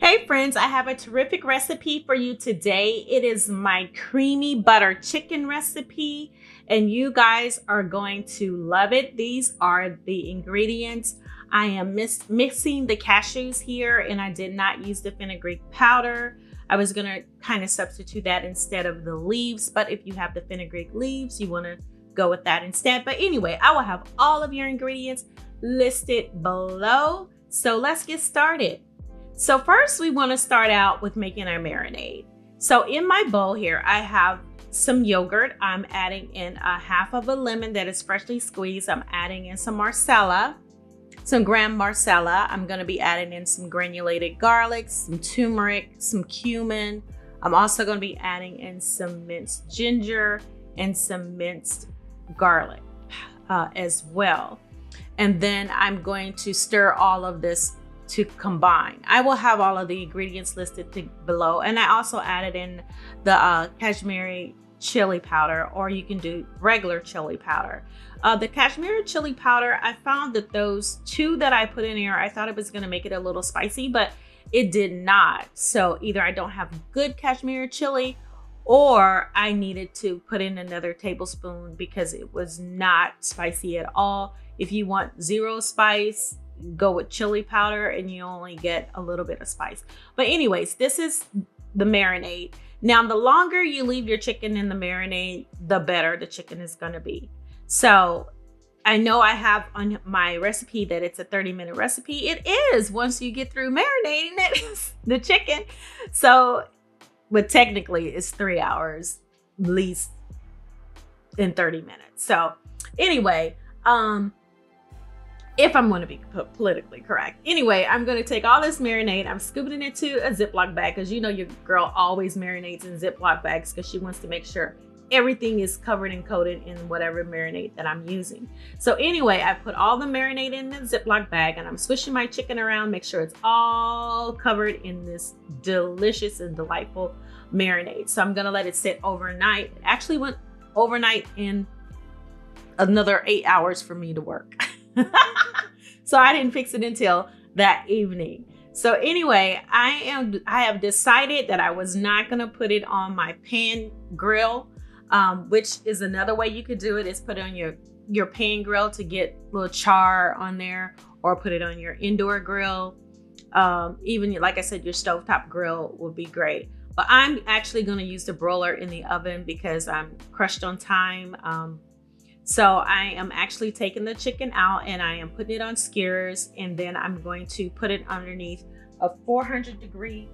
Hey friends, I have a terrific recipe for you today. It is my creamy butter chicken recipe and you guys are going to love it. These are the ingredients. I am mixing the cashews here and I did not use the fenugreek powder. I was gonna kind of substitute that instead of the leaves, but if you have the fenugreek leaves, you wanna go with that instead. But anyway, I will have all of your ingredients listed below. So let's get started. So first we want to start out with making our marinade. So in my bowl here, I have some yogurt. I'm adding in a half of a lemon that is freshly squeezed. I'm adding in some masala, some gram masala. I'm going to be adding in some granulated garlic, some turmeric, some cumin. I'm also going to be adding in some minced ginger and some minced garlic as well. And then I'm going to stir all of this to combine. I will have all of the ingredients listed below, and I also added in the Kashmiri chili powder, or you can do regular chili powder. The Kashmiri chili powder, I found that those two that I put in here, I thought it was going to make it a little spicy, but it did not. So either I don't have good Kashmiri chili or I needed to put in another tablespoon because it was not spicy at all. If you want zero spice, go with chili powder and you only get a little bit of spice. But anyways, this is the marinade. Now, the longer you leave your chicken in the marinade, the better the chicken is going to be. So I know I have on my recipe that it's a 30-minute recipe. It is once you get through marinating it, the chicken. So, but technically it's 3 hours, at least in 30 minutes. So anyway, if I'm going to be politically correct. Anyway, I'm going to take all this marinade. I'm scooping it into a Ziploc bag because you know your girl always marinates in Ziploc bags because she wants to make sure everything is covered and coated in whatever marinade that I'm using. So anyway, I put all the marinade in the Ziploc bag and I'm swishing my chicken around, make sure it's all covered in this delicious and delightful marinade. So I'm going to let it sit overnight. It actually went overnight in another 8 hours for me to work. So I didn't fix it until that evening. So anyway, I have decided that I was not going to put it on my pan grill, which is another way you could do it, is put it on your pan grill to get a little char on there, or put it on your indoor grill. Even like I said, your stovetop grill would be great. But I'm actually going to use the broiler in the oven because I'm crushed on time. So I am actually taking the chicken out and I am putting it on skewers, and then I'm going to put it underneath a 400 degree.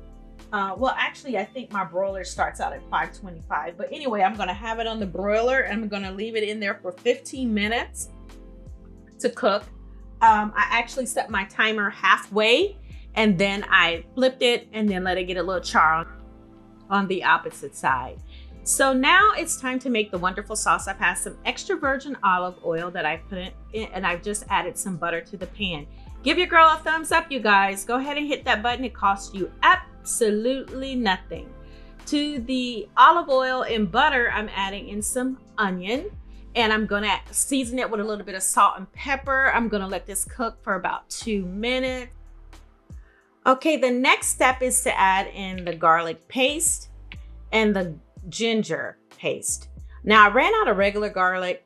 Well, actually, I think my broiler starts out at 525. But anyway, I'm going to have it on the broiler and I'm going to leave it in there for 15 minutes to cook. I actually set my timer halfway and then I flipped it and then let it get a little char on the opposite side. So now it's time to make the wonderful sauce. I've had some extra virgin olive oil that I put in, and I've just added some butter to the pan. Give your girl a thumbs up, you guys. Go ahead and hit that button. It costs you absolutely nothing. To the olive oil and butter, I'm adding in some onion, and I'm gonna season it with a little bit of salt and pepper. I'm gonna let this cook for about 2 minutes. Okay, the next step is to add in the garlic paste and the ginger paste. Now I ran out of regular garlic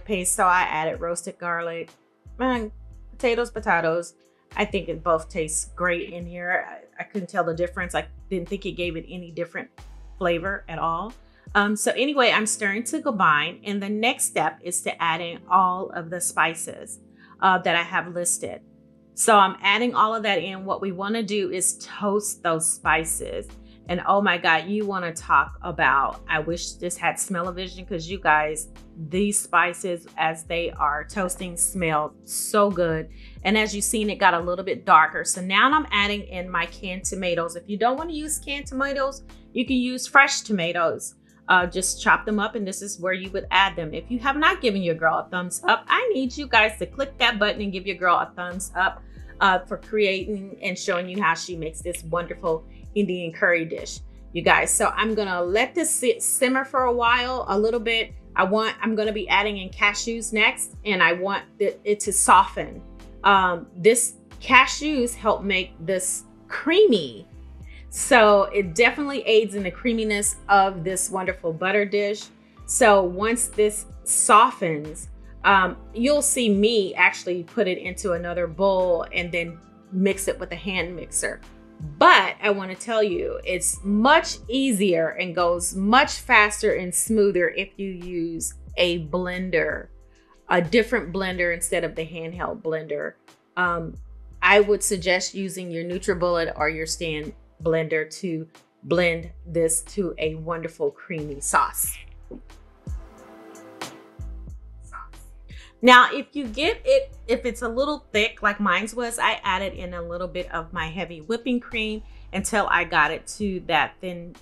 paste, so I added roasted garlic, potatoes. I think it both tastes great in here. I couldn't tell the difference. I didn't think it gave it any different flavor at all. So anyway, I'm stirring to combine, and the next step is to add in all of the spices that I have listed. So I'm adding all of that in. What we want to do is toast those spices. And oh my God, you want to talk about, I wish this had smell-o-vision, because you guys, these spices as they are toasting smell so good. And as you've seen, it got a little bit darker. So now I'm adding in my canned tomatoes. If you don't want to use canned tomatoes, you can use fresh tomatoes. Just chop them up, and this is where you would add them. If you have not given your girl a thumbs up, I need you guys to click that button and give your girl a thumbs up for creating and showing you how she makes this wonderful Indian curry dish, you guys. So I'm gonna let this simmer for a while, a little bit. I'm gonna be adding in cashews next, and I want it to soften. This cashews help make this creamy. So it definitely aids in the creaminess of this wonderful butter dish. So once this softens, you'll see me actually put it into another bowl and then mix it with a hand mixer. But I want to tell you, it's much easier and goes much faster and smoother if you use a blender, a different blender instead of the handheld blender. I would suggest using your NutriBullet or your stand blender to blend this to a wonderful creamy sauce. Now, if you get it, if it's a little thick like mine was, I added in a little bit of my heavy whipping cream until I got it to that thin,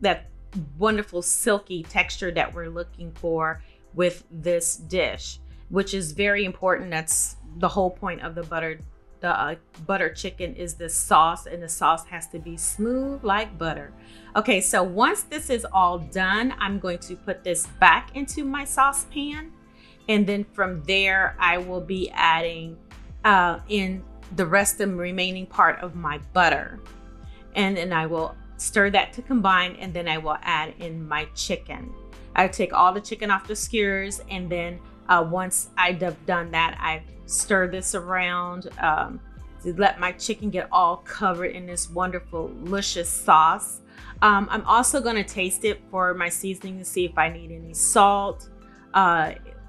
that wonderful silky texture that we're looking for with this dish, which is very important. That's the whole point of the butter chicken is the sauce, and the sauce has to be smooth like butter. Okay, so once this is all done, I'm going to put this back into my saucepan. And then from there, I will be adding in the rest of the remaining part of my butter. And then I will stir that to combine, and then I will add in my chicken. I take all the chicken off the skewers, and then once I've done that, I stir this around to let my chicken get all covered in this wonderful, luscious sauce. I'm also gonna taste it for my seasoning to see if I need any salt,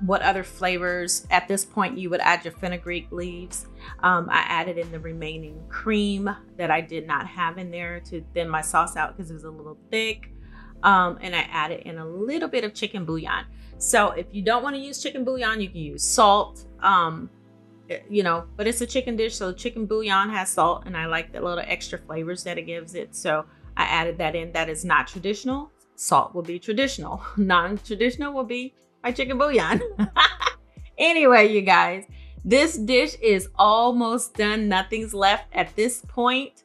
what other flavors. At this point, you would add your fenugreek leaves. I added in the remaining cream that I did not have in there to thin my sauce out because it was a little thick. And I added in a little bit of chicken bouillon. So if you don't want to use chicken bouillon, you can use salt, you know, but it's a chicken dish, so chicken bouillon has salt, and I like the little extra flavors that it gives it. So I added that in. That is not traditional. Salt will be traditional. Non-traditional will be my chicken bouillon. Anyway, you guys, this dish is almost done. Nothing's left at this point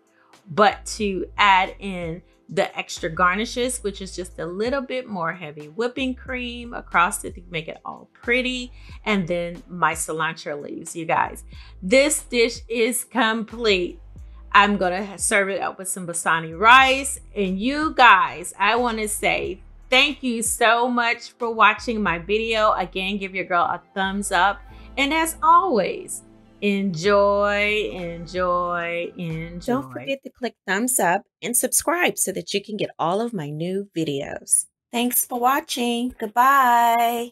but to add in the extra garnishes, which is just a little bit more heavy whipping cream across it to make it all pretty, and then my cilantro leaves. You guys, this dish is complete. I'm gonna serve it up with some basmati rice, and you guys, I want to say thank you so much for watching my video. Again, give your girl a thumbs up. And as always, enjoy, enjoy, enjoy. Don't forget to click thumbs up and subscribe so that you can get all of my new videos. Thanks for watching. Goodbye.